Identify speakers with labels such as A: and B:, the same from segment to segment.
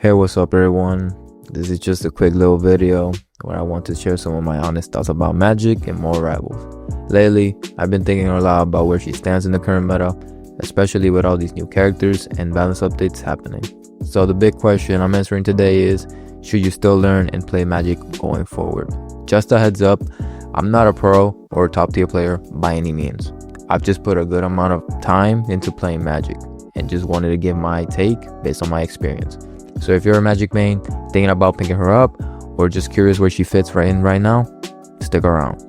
A: Hey, what's up everyone? This is just a quick little video where I want to share some of my honest thoughts about Magik and more rivals. Lately, I've been thinking a lot about where she stands in the current meta, especially with all these new characters and balance updates happening. So the big question I'm answering today is, should you still learn and play Magik going forward? Just a heads up, I'm not a pro or a top tier player by any means. I've just put a good amount of time into playing Magik and just wanted to give my take based on my experience. So if you're a Magik main, thinking about picking her up, or just curious where she fits right now, stick around.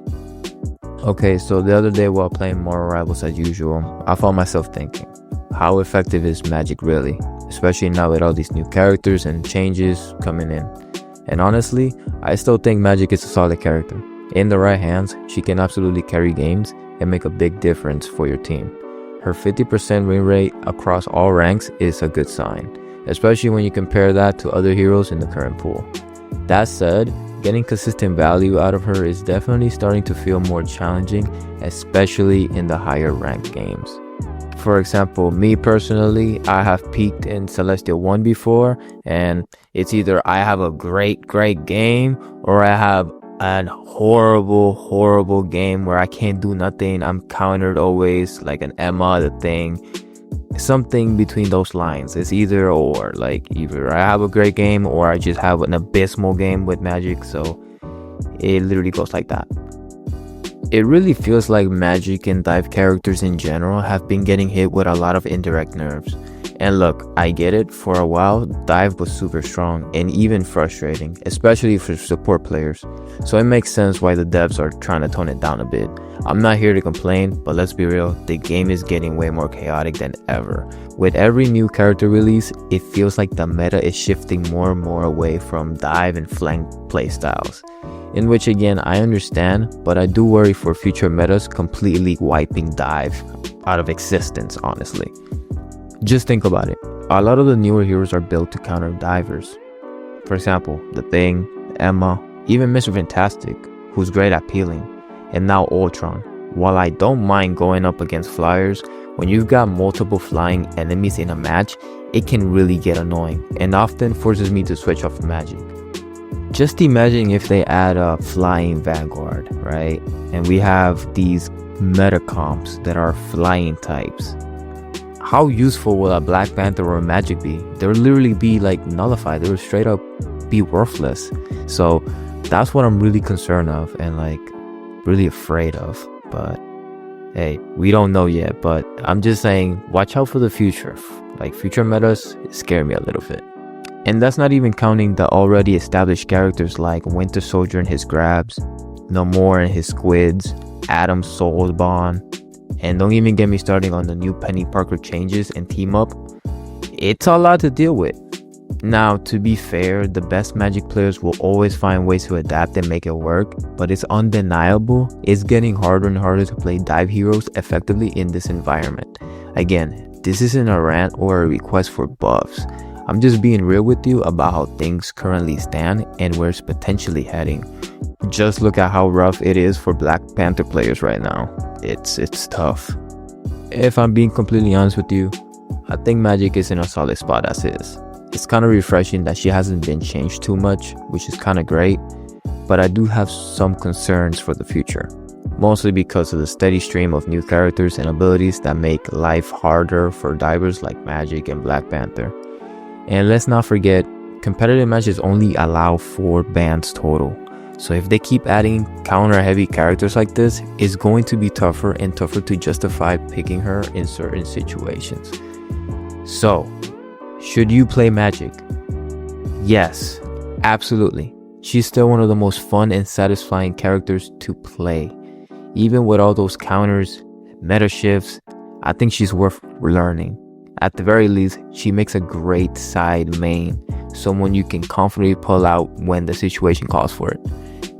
A: Okay, so the other day while playing more rivals as usual, I found myself thinking, how effective is Magik really? Especially now with all these new characters and changes coming in. And honestly, I still think Magik is a solid character. In the right hands, she can absolutely carry games and make a big difference for your team. Her 50% win rate across all ranks is a good sign, especially when you compare that to other heroes in the current pool. That said, getting consistent value out of her is definitely starting to feel more challenging, especially in the higher ranked games. For example, me personally, I have peaked in Celestial 1 before, and it's either I have a great game or I have a horrible game where I can't do nothing. I'm countered always like an Emma, the thing. Something between those lines. It's either or, like either I have a great game or I just have an abysmal game with Magik. So it literally goes like that. It really feels like Magik and dive characters in general have been getting hit with a lot of indirect nerfs. And look, I get it, for a while dive was super strong and even frustrating, especially for support players. So it makes sense why the devs are trying to tone it down a bit. I'm not here to complain, but let's be real, the game is getting way more chaotic than ever. With every new character release, it feels like the meta is shifting more and more away from dive and flank playstyles. In which again, I understand, but I do worry for future metas completely wiping dive out of existence, honestly. Just think about it. A lot of the newer heroes are built to counter divers. For example, The Thing, Emma, even Mr. Fantastic, who's great at peeling, and now Ultron. While I don't mind going up against flyers, when you've got multiple flying enemies in a match, it can really get annoying and often forces me to switch off Magik. Just imagine if they add a flying Vanguard, right? And we have these meta comps that are flying types. How useful will a Black Panther or a Magik be? They would literally be like nullified. They would straight up be worthless. So that's what I'm really concerned of and like really afraid of. But hey, we don't know yet. But I'm just saying, watch out for the future. Like future metas scare me a little bit. And that's not even counting the already established characters like Winter Soldier and his grabs, Namor and his squids, Adam's Soulspawn. And don't even get me starting on the new Penny Parker changes and team up. It's a lot to deal with. Now, to be fair, the best Magik players will always find ways to adapt and make it work, but it's undeniable it's getting harder and harder to play dive heroes effectively in this environment. Again, this isn't a rant or a request for buffs. I'm just being real with you about how things currently stand and where it's potentially heading. Just look at how rough it is for Black Panther players right now. It's tough. If I'm being completely honest with you, I think Magik is in a solid spot as is. It's kind of refreshing that she hasn't been changed too much, which is kind of great, but I do have some concerns for the future. Mostly because of the steady stream of new characters and abilities that make life harder for divers like Magik and Black Panther. And let's not forget, competitive matches only allow 4 bans total. So if they keep adding counter heavy characters like this, it's going to be tougher and tougher to justify picking her in certain situations. So, should you play Magik? Yes, absolutely. She's still one of the most fun and satisfying characters to play. Even with all those counters, meta shifts, I think she's worth learning. At the very least, she makes a great side main, someone you can confidently pull out when the situation calls for it.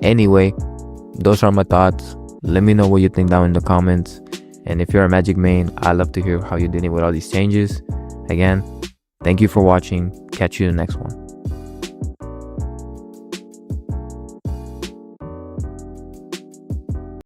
A: Anyway, those are my thoughts. Let me know what you think down in the comments. And if you're a Magik main, I'd love to hear how you're dealing with all these changes. Again, thank you for watching. Catch you in the next one.